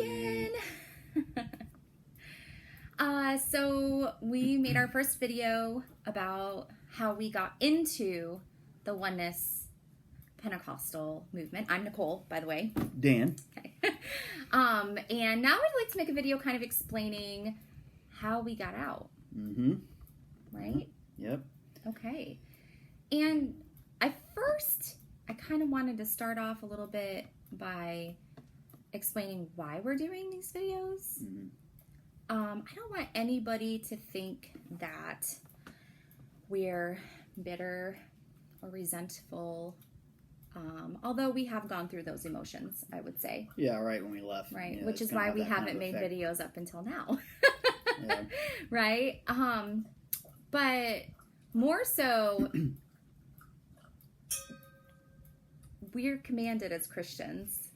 again. So we made our first video about how we got into the Oneness Pentecostal movement. I'm Nicole, by the way. Dan. Okay. And now I'd like to make a video kind of explaining how we got out. Mm-hmm. Right? Yep. Okay. And I kind of wanted to start off a little bit by explaining why we're doing these videos. Mm-hmm. I don't want anybody to think that we're bitter or resentful, although we have gone through those emotions, I would say. Yeah, right, when we left. Right, yeah, which is why we haven't made videos up until now. Yeah. Right? But more so, we're commanded as Christians.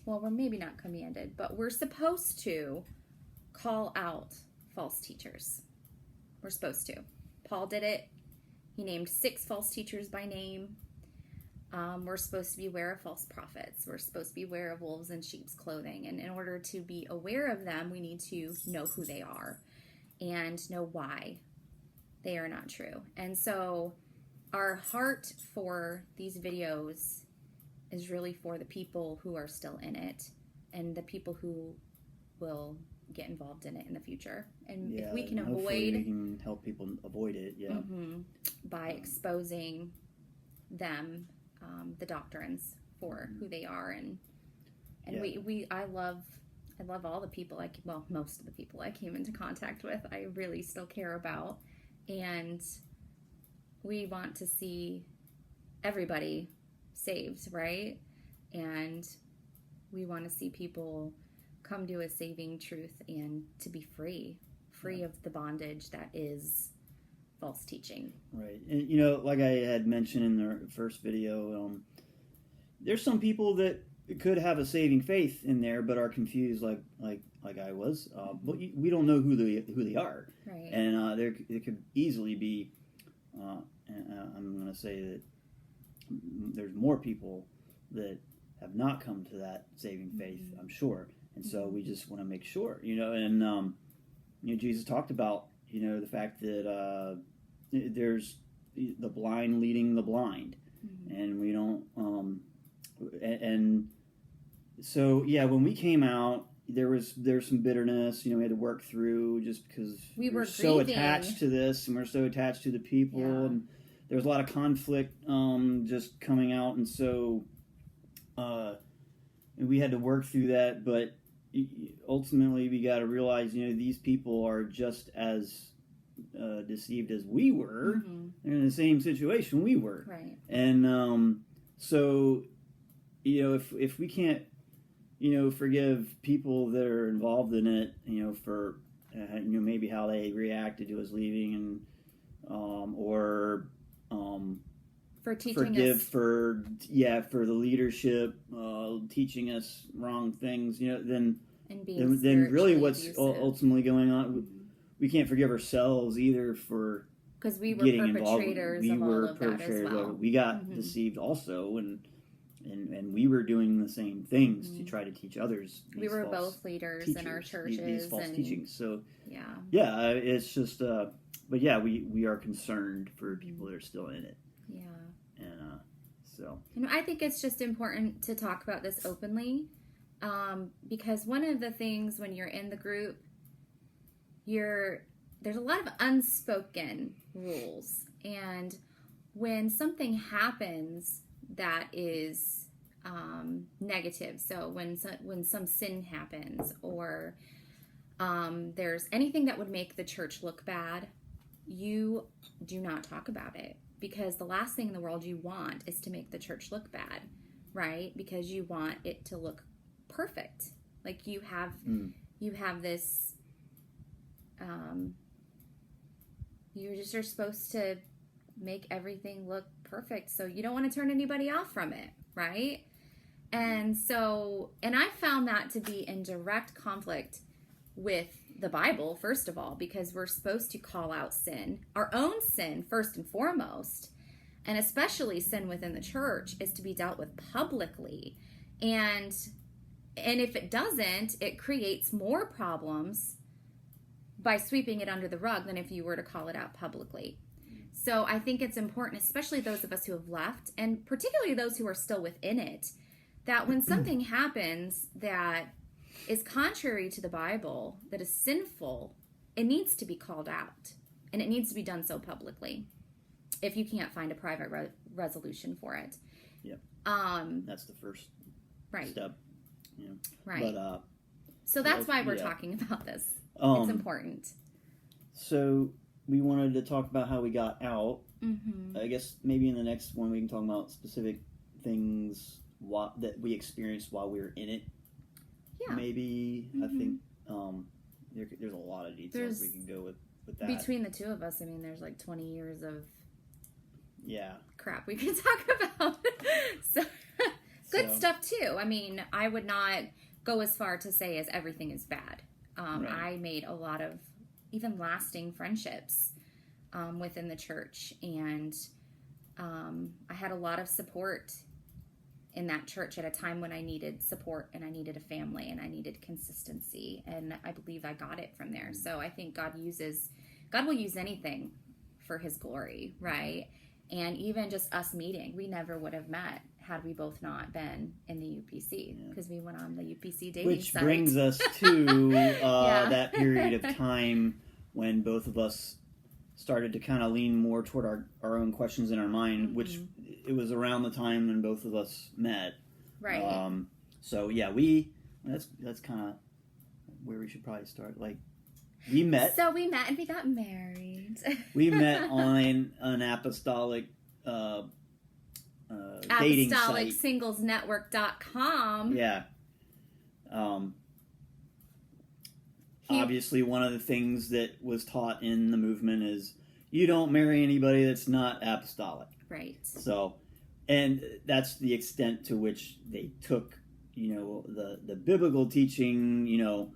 Well, we're maybe not commanded, but we're supposed to call out false teachers. We're supposed to. Paul did it. He named 6 false teachers by name. We're supposed to be aware of false prophets. We're supposed to be aware of wolves in sheep's clothing. And in order to be aware of them, we need to know who they are and know why they are not true. And so our heart for these videos is really for the people who are still in it and the people who will get involved in it in the future. And if we can avoid, we can help people avoid it. Yeah. Mm-hmm, by exposing them, the doctrines for who they are, and I love all the people most of the people I came into contact with, I really still care about, and we want to see everybody saved, right? And we want to see people come to a saving truth and to be free of the bondage that is false teaching. Right. And, like I had mentioned in the first video, there's some people that could have a saving faith in there, but are confused like I was. But we don't know who they are. Right. And there could easily be, I'm going to say that there's more people that have not come to that saving faith, I'm sure. And so we just want to make sure, and Jesus talked about, the fact that there's the blind leading the blind, and we don't, and so when we came out, there's some bitterness, we had to work through, just because we were so attached to this, and we're so attached to the people, and there was a lot of conflict, just coming out, and so we had to work through that, but ultimately we got to realize, these people are just as deceived as we were. They're in the same situation we were, right? And so if we can't forgive people that are involved in it, for maybe how they reacted to us leaving, and or for teaching forgive us for the leadership teaching us wrong things, then really what's abusive. Ultimately going on, we can't forgive ourselves either for because we were getting perpetrators involved. of all of that as well. We got deceived also, and we were doing the same things to try to teach others. We were both leaders in our churches. These false teachings. So yeah, it's just but we are concerned for people that are still in it. Yeah. And so I think it's just important to talk about this openly, because one of the things when you're in the group, there's a lot of unspoken rules, and when something happens that is negative, so when some sin happens, or there's anything that would make the church look bad, you do not talk about it, because the last thing in the world you want is to make the church look bad, right? Because you want it to look perfect, like you have this you're supposed to make everything look perfect, so you don't want to turn anybody off from it, right? And I found that to be in direct conflict with the Bible, first of all, because we're supposed to call out sin, our own sin first and foremost, and especially sin within the church is to be dealt with publicly. And And if it doesn't, it creates more problems by sweeping it under the rug than if you were to call it out publicly. So I think it's important, especially those of us who have left, and particularly those who are still within it, that when something happens that is contrary to the Bible, that is sinful, it needs to be called out. And it needs to be done so publicly if you can't find a private resolution for it. Yep. That's the first step. Yeah. Right. But, so that's why we're talking about this. It's important. So we wanted to talk about how we got out. Mm-hmm. I guess maybe in the next one we can talk about specific things that we experienced while we were in it. Yeah. Maybe. Mm-hmm. I think there's a lot of details we can go with that. Between the two of us, I mean, there's like 20 years of crap we can talk about. So good stuff too. I mean, I would not go as far to say as everything is bad. Right. I made a lot of even lasting friendships within the church, and I had a lot of support in that church at a time when I needed support and I needed a family and I needed consistency, and I believe I got it from there. So I think God will use anything for his glory, right? And even just us meeting, we never would have met had we both not been in the UPC, because we went on the UPC dating Which site. brings us to that period of time when both of us started to kind of lean more toward our own questions in our mind, which it was around the time when both of us met. Right. So yeah, that's kind of where we should probably start. Like, we met. So we met and we got married. We met on an apostolic dating site. ApostolicSinglesNetwork.com. Yeah. Obviously, one of the things that was taught in the movement is you don't marry anybody that's not apostolic. Right. So, and that's the extent to which they took, the biblical teaching, you don't,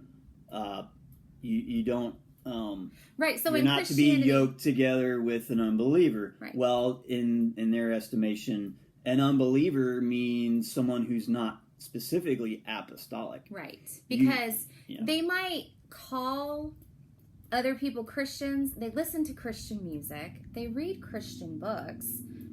right. So you're not to be yoked together with an unbeliever. Right. Well, in their estimation, an unbeliever means someone who's not specifically apostolic. Right. Because they might call other people Christians. They listen to Christian music. They read Christian books,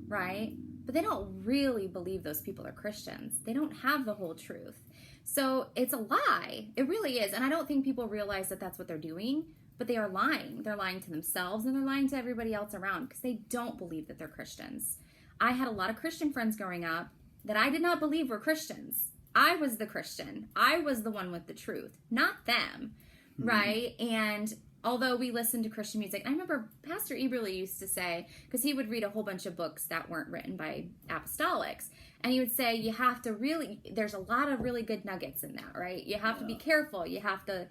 right? But they don't really believe those people are Christians. They don't have the whole truth. So it's a lie. It really is. And I don't think people realize that that's what they're doing, but they are lying. They're lying to themselves and they're lying to everybody else around because they don't believe that they're Christians. I had a lot of Christian friends growing up that I did not believe were Christians. I was the Christian. I was the one with the truth, not them, right? And although we listened to Christian music, I remember Pastor Eberly used to say, because he would read a whole bunch of books that weren't written by apostolics, and he would say, you have to really, there's a lot of really good nuggets in that, right? You have to be careful. You have to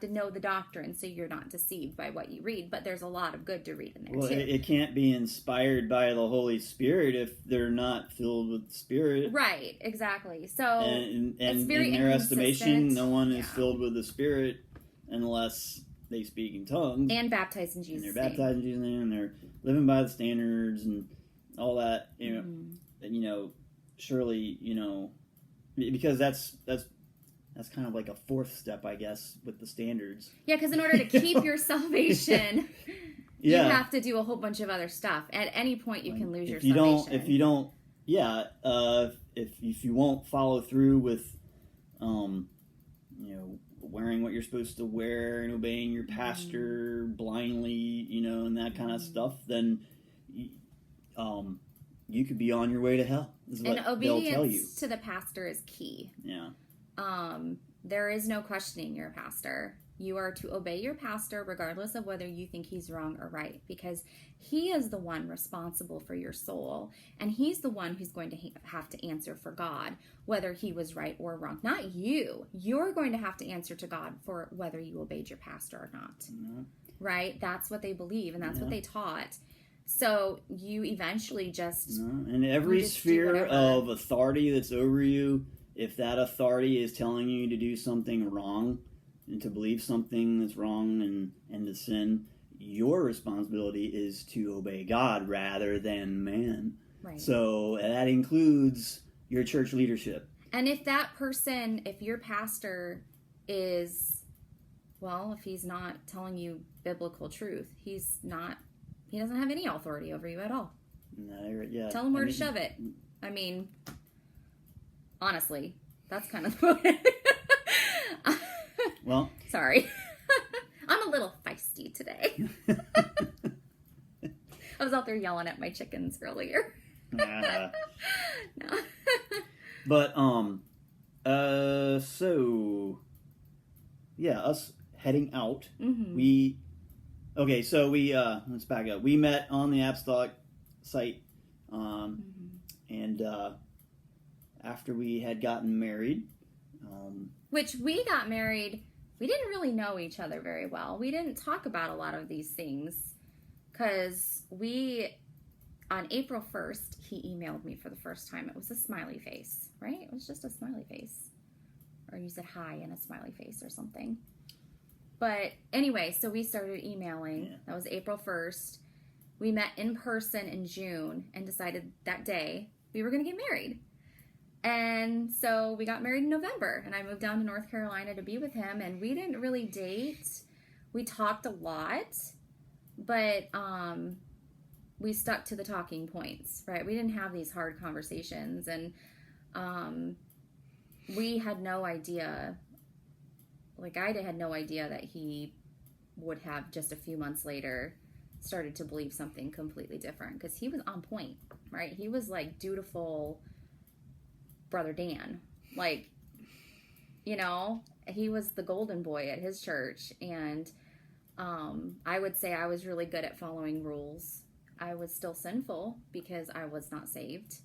know the doctrine so you're not deceived by what you read, but there's a lot of good to read in there too. It can't be inspired by the Holy Spirit if they're not filled with the Spirit. Right, exactly. So and it's very in their estimation, no one is Yeah. filled with the Spirit unless they speak in tongues. And baptized in Jesus' name. And they're baptized in Jesus' name, and they're living by the standards and all that, and, surely, because that's kind of like a fourth step, I guess, with the standards. Yeah, because in order to keep your salvation, you have to do a whole bunch of other stuff. At any point, you can lose your salvation. If you won't follow through with, wearing what you're supposed to wear and obeying your pastor blindly, and that kind of stuff, then you could be on your way to hell. Is what and they'll tell you. Obedience to the pastor is key. Yeah. There is no questioning your pastor. You are to obey your pastor regardless of whether you think he's wrong or right, because he is the one responsible for your soul, and he's the one who's going to have to answer for God whether he was right or wrong. Not you. You're going to have to answer to God for whether you obeyed your pastor or not. Mm-hmm. Right? That's what they believe, and that's what they taught. So you eventually just... In every sphere of authority that's over you, if that authority is telling you to do something wrong and to believe something that's wrong and to sin, your responsibility is to obey God rather than man. Right. So that includes your church leadership. And if that person, if your pastor is, well, if he's not telling you biblical truth, he doesn't have any authority over you at all. No, yeah. Tell him where to shove it. I mean, honestly, that's kind of well, sorry. I'm a little feisty today. I was out there yelling at my chickens earlier. No. But so yeah, us heading out. Mm-hmm. Let's back up. We met on the Apostolic site, and after we had gotten married, which we got married, we didn't really know each other very well. We didn't talk about a lot of these things because on April 1st, he emailed me for the first time. It was a smiley face, right? It was just a smiley face. Or you said hi and a smiley face or something. But anyway, so we started emailing. Yeah. That was April 1st. We met in person in June and decided that day we were going to get married. And so we got married in November, and I moved down to North Carolina to be with him, and we didn't really date. We talked a lot, but we stuck to the talking points, right? We didn't have these hard conversations, and we had no idea, like I had no idea that he would have just a few months later started to believe something completely different, because he was on point, right? He was like dutiful Brother Dan, like, you know, he was the golden boy at his church, and I would say I was really good at following rules. I was still sinful because I was not saved.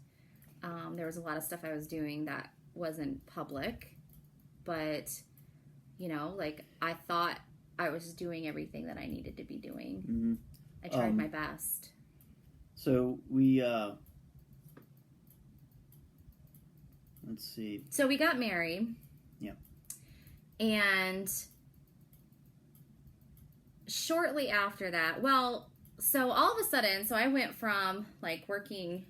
There was a lot of stuff I was doing that wasn't public, but, you know, like, I thought I was doing everything that I needed to be doing. Mm-hmm. I tried my best. So we, let's see. So we got married. Yeah. And shortly after that, so all of a sudden, so I went from like working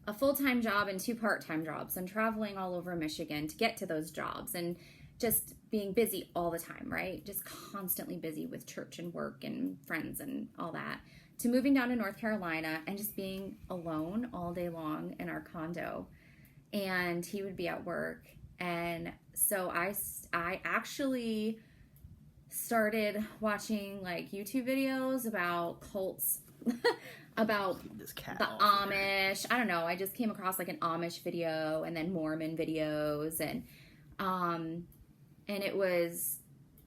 a full-time job and 2 part-time jobs and traveling all over Michigan to get to those jobs and just being busy all the time, right? Just constantly busy with church and work and friends and all that, to moving down to North Carolina and just being alone all day long in our condo. And he would be at work. And so I actually started watching like YouTube videos about cults, about the Amish. I don't know. I just came across like an Amish video and then Mormon videos, and it was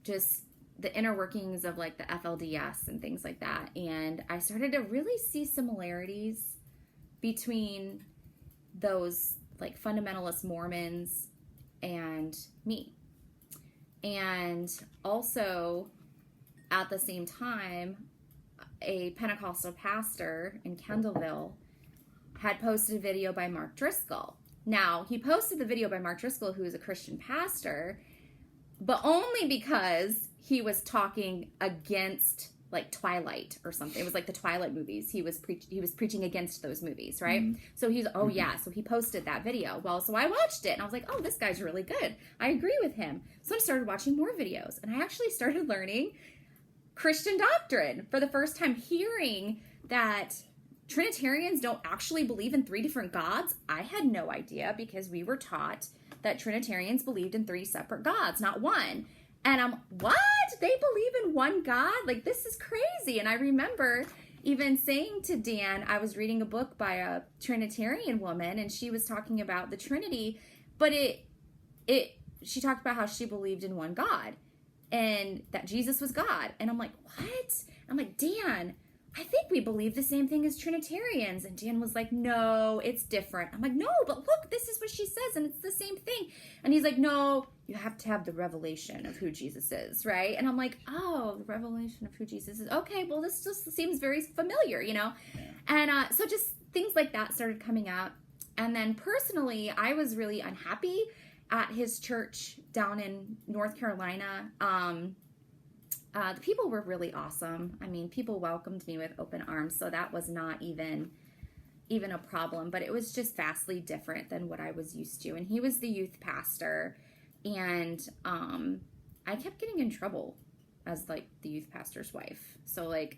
just the inner workings of like the FLDS and things like that. And I started to really see similarities between those like fundamentalist Mormons and me. And also at the same time, a Pentecostal pastor in Kendallville had posted a video by Mark Driscoll. Now, he posted the video by Mark Driscoll, who is a Christian pastor, but only because he was talking against like Twilight or something. It was like the Twilight movies. He was preaching against those movies, right? Mm-hmm. So so he posted that video. Well, so I watched it and I was like, oh, this guy's really good. I agree with him. So I started watching more videos, and I actually started learning Christian doctrine for the first time, hearing that Trinitarians don't actually believe in 3 different gods. I had no idea, because we were taught that Trinitarians believed in 3 separate gods, not one. And I'm, what? They believe in one God? Like, this is crazy. And I remember even saying to Dan, I was reading a book by a Trinitarian woman, and she was talking about the Trinity, but she talked about how she believed in one God and that Jesus was God. And I'm like, what? I'm like, Dan, I think we believe the same thing as Trinitarians. And Dan was like, no, it's different. I'm like, no, but look, this is what she says, and it's the same thing. And he's like, no, you have to have the revelation of who Jesus is, right? And I'm like, oh, the revelation of who Jesus is. Okay, well, this just seems very familiar, you know? And so just things like that started coming up. And then personally, I was really unhappy at his church down in North Carolina. The people were really awesome. I mean, people welcomed me with open arms, so that was not even even a problem, but it was just vastly different than what I was used to. And he was the youth pastor, and I kept getting in trouble as like the youth pastor's wife. So like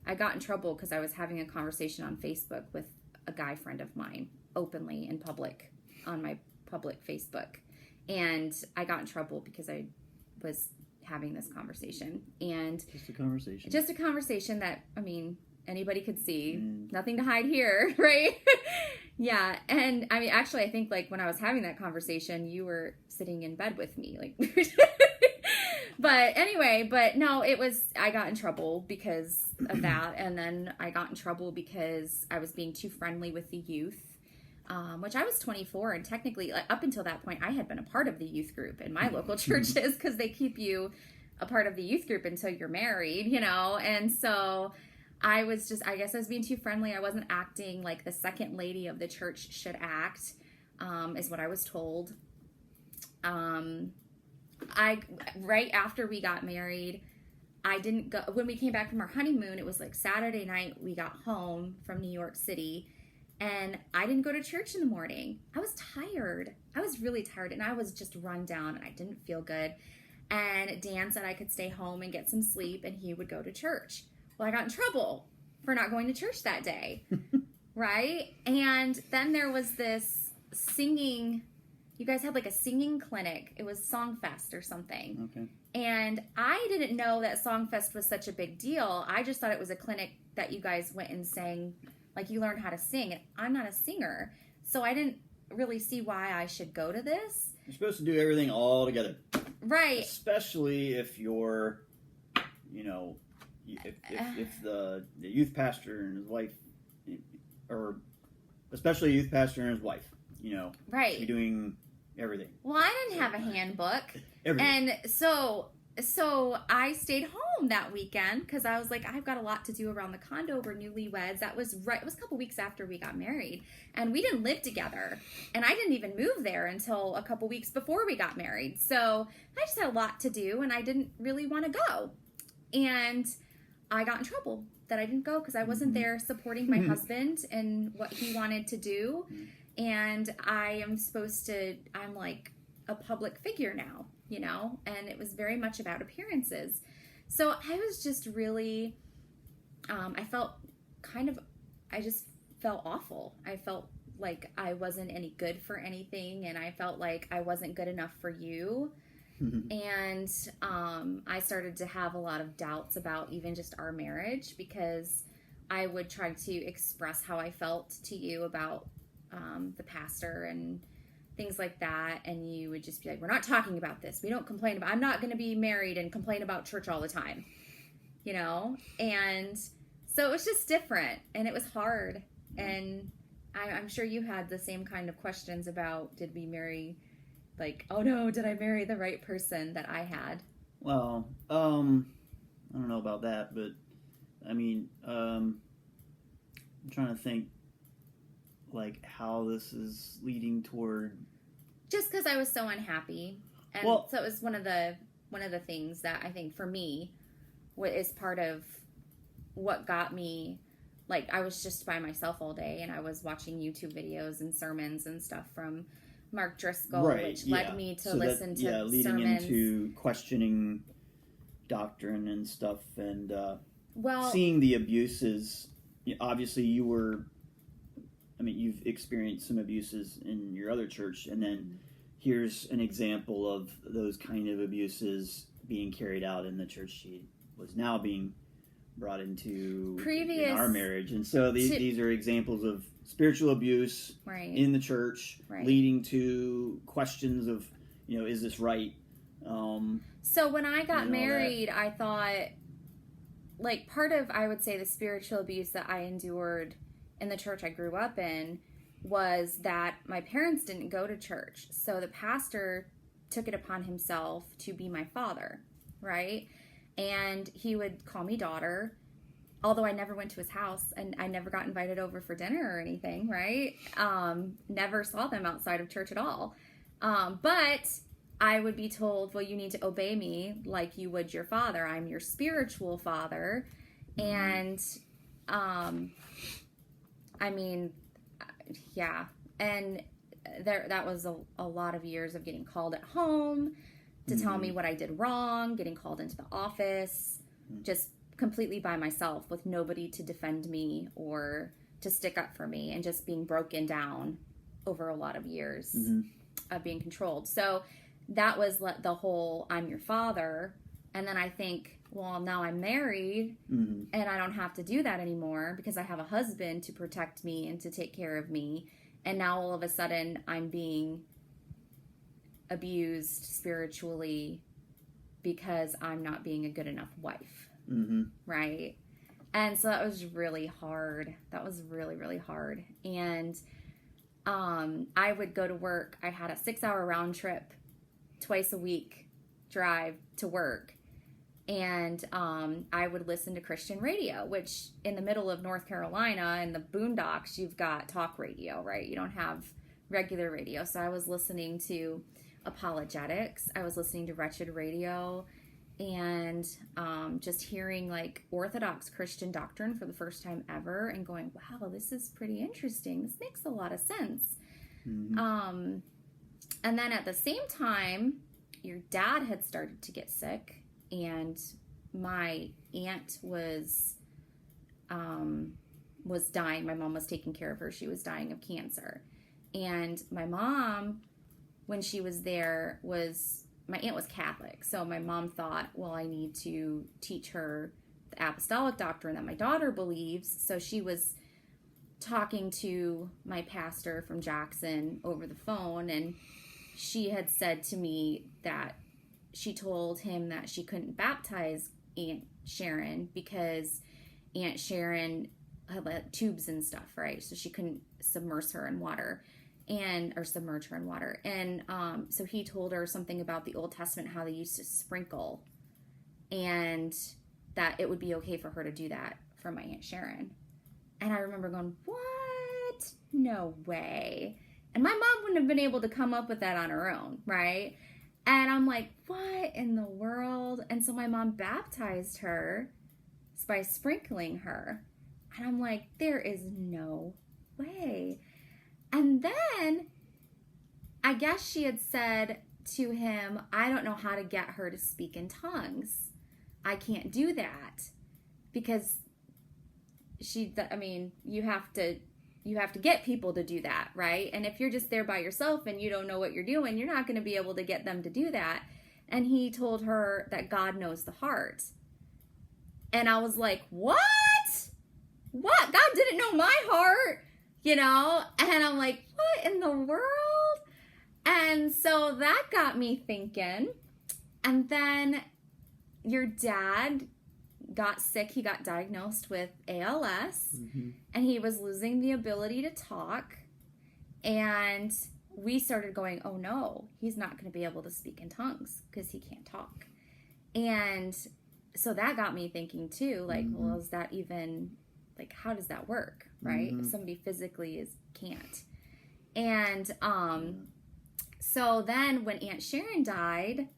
I got in trouble because I was having a conversation on Facebook with a guy friend of mine openly in public on my public Facebook. And I got in trouble because I was having this conversation. And just a conversation. Just a conversation that, I mean, anybody could see. Nothing to hide here, right? Yeah. And I mean, actually, I think like when I was having that conversation, you were sitting in bed with me. Like, but anyway, but no, I got in trouble because of that. And then I got in trouble because I was being too friendly with the youth. Which I was 24, and technically, like, up until that point, I had been a part of the youth group in my local churches because they keep you a part of the youth group until you're married, you know. And so I guess I was being too friendly. I wasn't acting like the second lady of the church should act, is what I was told. Right after we got married, I didn't go. When we came back from our honeymoon, it was like Saturday night. We got home from New York City. And I didn't go to church in the morning. I was tired. I was really tired, and I was just run down, and I didn't feel good. And Dan said I could stay home and get some sleep, and he would go to church. Well, I got in trouble for not going to church that day, right? And then there was this singing. You guys had like a singing clinic. It was Songfest or something. Okay. And I didn't know that Songfest was such a big deal. I just thought it was a clinic that you guys went and sang. Like, you learn how to sing. And I'm not a singer, so I didn't really see why I should go to this. You're supposed to do everything all together. Right. Especially if you're, you know, if the youth pastor and his wife, or especially a youth pastor and his wife, you know. Right. You're doing everything. Well, I didn't have a handbook. Everything. And so I stayed home that weekend because I was like, I've got a lot to do around the condo. We're newlyweds. It was a couple weeks after we got married, and we didn't live together, and I didn't even move there until a couple weeks before we got married. So I just had a lot to do, and I didn't really want to go, and I got in trouble that I didn't go because I wasn't there supporting my husband and what he wanted to do. And I'm like a public figure now, you know, and it was very much about appearances. So I was just really, I just felt awful. I felt like I wasn't any good for anything, and I felt like I wasn't good enough for you. And I started to have a lot of doubts about even just our marriage, because I would try to express how I felt to you about the pastor and things like that, and you would just be like, we're not talking about this. We don't complain about, I'm not going to be married and complain about church all the time, you know? And so it was just different, and it was hard. And I'm sure you had the same kind of questions about, did we marry, like, oh no, did I marry the right person that I had? Well, I don't know about that, but I mean, I'm trying to think like how this is leading toward. Just because I was so unhappy, and so it was one of the things that I think for me is part of what got me. Like, I was just by myself all day, and I was watching YouTube videos and sermons and stuff from Mark Driscoll, which led me to listen to leading sermons. Into questioning doctrine and stuff, and seeing the abuses. Obviously, you've experienced some abuses in your other church, and then here's an example of those kind of abuses being carried out in the church she was now being brought into in our marriage. And so these are examples of spiritual abuse in the church, leading to questions of, is this right? So when I got married, I thought, like, part of, I would say, the spiritual abuse that I endured in the church I grew up in was that my parents didn't go to church. So the pastor took it upon himself to be my father, right? And he would call me daughter, although I never went to his house, and I never got invited over for dinner or anything, right? Never saw them outside of church at all. But I would be told, well, you need to obey me like you would your father. I'm your spiritual father. And, I mean, yeah. And that was a lot of years of getting called at home to tell me what I did wrong, getting called into the office, just completely by myself with nobody to defend me or to stick up for me, and just being broken down over a lot of years of being controlled. So that was the whole I'm your father. And then I think, well, now I'm married and I don't have to do that anymore because I have a husband to protect me and to take care of me. And now all of a sudden I'm being abused spiritually because I'm not being a good enough wife. Right? And so that was really hard. That was really, really hard. And I would go to work. I had a 6-hour round trip twice a week drive to work. And I would listen to Christian radio, which in the middle of North Carolina in the boondocks, you've got talk radio, right? You don't have regular radio. So I was listening to apologetics. I was listening to Wretched Radio, and just hearing like Orthodox Christian doctrine for the first time ever and going, wow, this is pretty interesting. This makes a lot of sense. And then at the same time, your dad had started to get sick, and my aunt was dying. My mom was taking care of her. She was dying of cancer. And my mom, when she was there, my aunt was Catholic. So my mom thought, well, I need to teach her the Apostolic doctrine that my daughter believes. So she was talking to my pastor from Jackson over the phone, and she had said to me that she told him that she couldn't baptize Aunt Sharon because Aunt Sharon had like tubes and stuff, right? So she couldn't submerge her in water. And so he told her something about the Old Testament, how they used to sprinkle, and that it would be okay for her to do that for my Aunt Sharon. And I remember going, what? No way. And my mom wouldn't have been able to come up with that on her own, right? And I'm like, what in the world? And so my mom baptized her by sprinkling her. And I'm like, there is no way. And then I guess she had said to him, I don't know how to get her to speak in tongues. I can't do that because you have to get people to do that, right? And if you're just there by yourself and you don't know what you're doing, you're not going to be able to get them to do that. And he told her that God knows the heart. And I was like, what? God didn't know my heart. And I'm like, what in the world? And so that got me thinking. And then your dad got sick. He got diagnosed with ALS, and he was losing the ability to talk. And we started going, oh no, he's not going to be able to speak in tongues because he can't talk. And so that got me thinking too, like, well, is that even... like, how does that work, right? If somebody physically can't. And so then when Aunt Sharon died,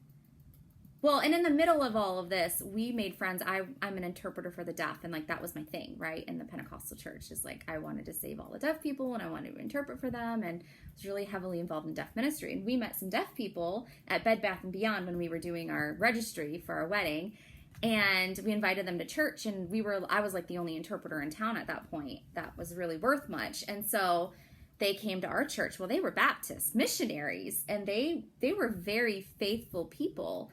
well, and in the middle of all of this, we made friends. I'm an interpreter for the deaf, and like that was my thing, right? In the Pentecostal church, is like I wanted to save all the deaf people, and I wanted to interpret for them, and I was really heavily involved in deaf ministry. And we met some deaf people at Bed Bath & Beyond when we were doing our registry for our wedding. And we invited them to church, and I was like the only interpreter in town at that point that was really worth much. And so they came to our church. Well, they were Baptist missionaries, and they were very faithful people.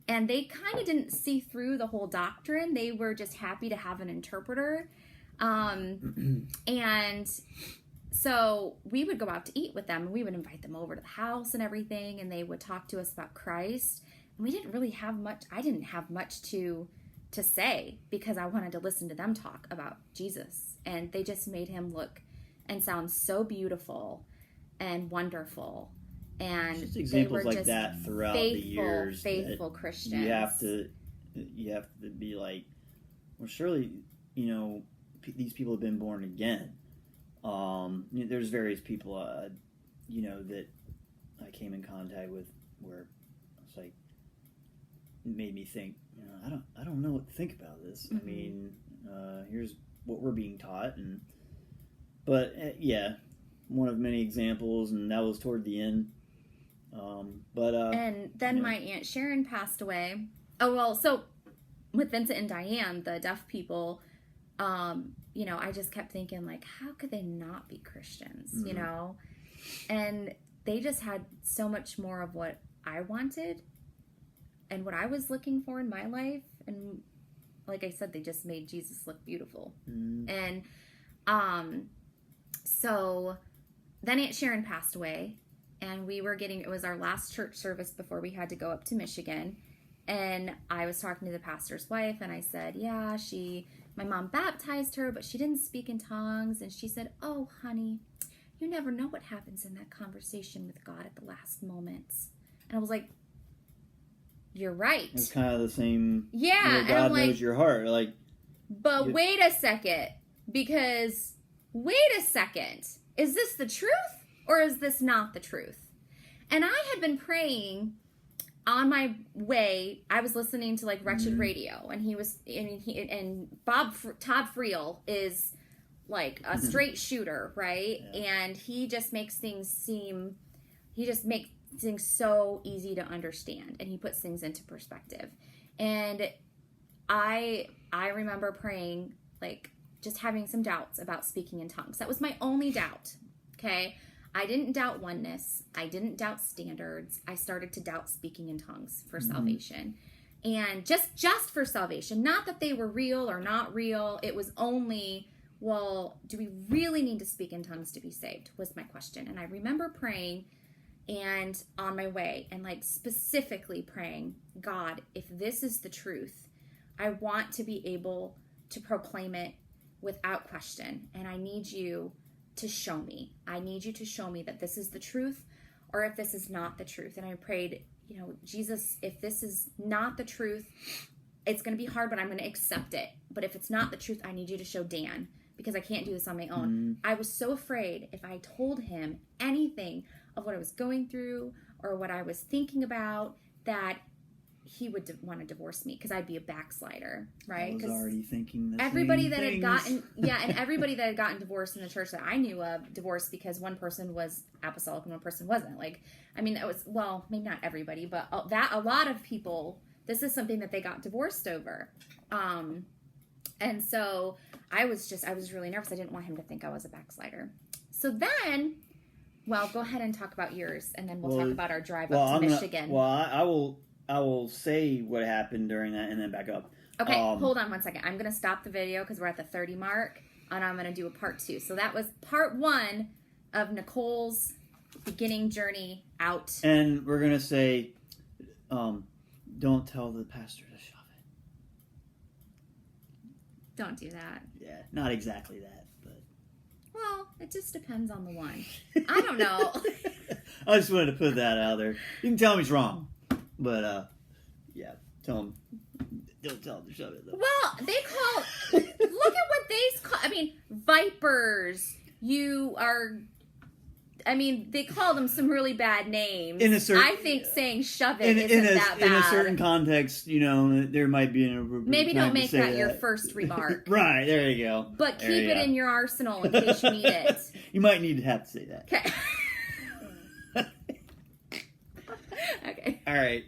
And they kind of didn't see through the whole doctrine. They were just happy to have an interpreter. And so we would go out to eat with them, and we would invite them over to the house and everything, and they would talk to us about Christ. We didn't really have much. I didn't have much to say because I wanted to listen to them talk about Jesus. And they just made him look and sound so beautiful and wonderful. And just examples like that throughout the years. Faithful Christians. You have to be like, well, surely, these people have been born again. There's various people, that I came in contact with where it's like, made me think, I don't know what to think about this. I mean, here's what we're being taught, but one of many examples, and that was toward the end. And then my Aunt Sharon passed away. Oh, well, so with Vincent and Diane, the deaf people, you know, I just kept thinking, like, how could they not be Christians, you know? And they just had so much more of what I wanted and what I was looking for in my life. And like I said, they just made Jesus look beautiful. And so then Aunt Sharon passed away, and it was our last church service before we had to go up to Michigan. And I was talking to the pastor's wife, and I said, yeah, my mom baptized her, but she didn't speak in tongues. And she said, oh, honey, you never know what happens in that conversation with God at the last moments. And I was like, you're right. It's kind of the same. Yeah. God knows your heart. Like, but wait a second, because wait a second, is this the truth or is this not the truth? And I had been praying on my way. I was listening to like Wretched Radio, and Todd Friel is like a straight shooter, right? Yeah. And he just makes things so easy to understand, and he puts things into perspective. And I remember praying, like, just having some doubts about speaking in tongues. That was my only doubt. Okay, I didn't doubt oneness. I didn't doubt standards. I started to doubt speaking in tongues for salvation, and just for salvation. Not that they were real or not real. It was only, well, do we really need to speak in tongues to be saved? Was my question. And I remember praying, and on my way, and like specifically praying, God, if this is the truth, I want to be able to proclaim it without question. And I need you to show me. I need you to show me that this is the truth, or if this is not the truth. And I prayed, you know, Jesus, if this is not the truth, it's going to be hard, but I'm going to accept it. But if it's not the truth, I need you to show Dan, because I can't do this on my own. I was so afraid if I told him anything of what I was going through or what I was thinking about, that he would want to divorce me, because I'd be a backslider, right? I was already thinking the everybody same that things. had gotten, and everybody that had gotten divorced in the church that I knew of divorced because one person was apostolic and one person wasn't. Like, I mean, that was, well, maybe not everybody, but a lot of people, this is something that they got divorced over. And so I was really nervous. I didn't want him to think I was a backslider. So then, well, go ahead and talk about yours, and then we'll talk about our drive up to Michigan. I will say what happened during that and then back up. Okay, hold on one second. I'm going to stop the video because we're at the 30 mark, and I'm going to do a part 2. So that was part 1 of Nicole's beginning journey out. And we're going to say, don't tell the pastor to shove it. Don't do that. Yeah, not exactly that, but... Well, it just depends on the one. I don't know. I just wanted to put that out there. You can tell him he's wrong. But, yeah, don't tell them to shove it, though. Well, look at what they call, I mean, vipers, they call them some really bad names. I think saying shove it isn't that bad. In a certain context, you know, there might be an appropriate Maybe don't make that your that. first remark. Right, there you go. But keep it in your arsenal in case you need it. You might have to say that. Okay. Okay. All right.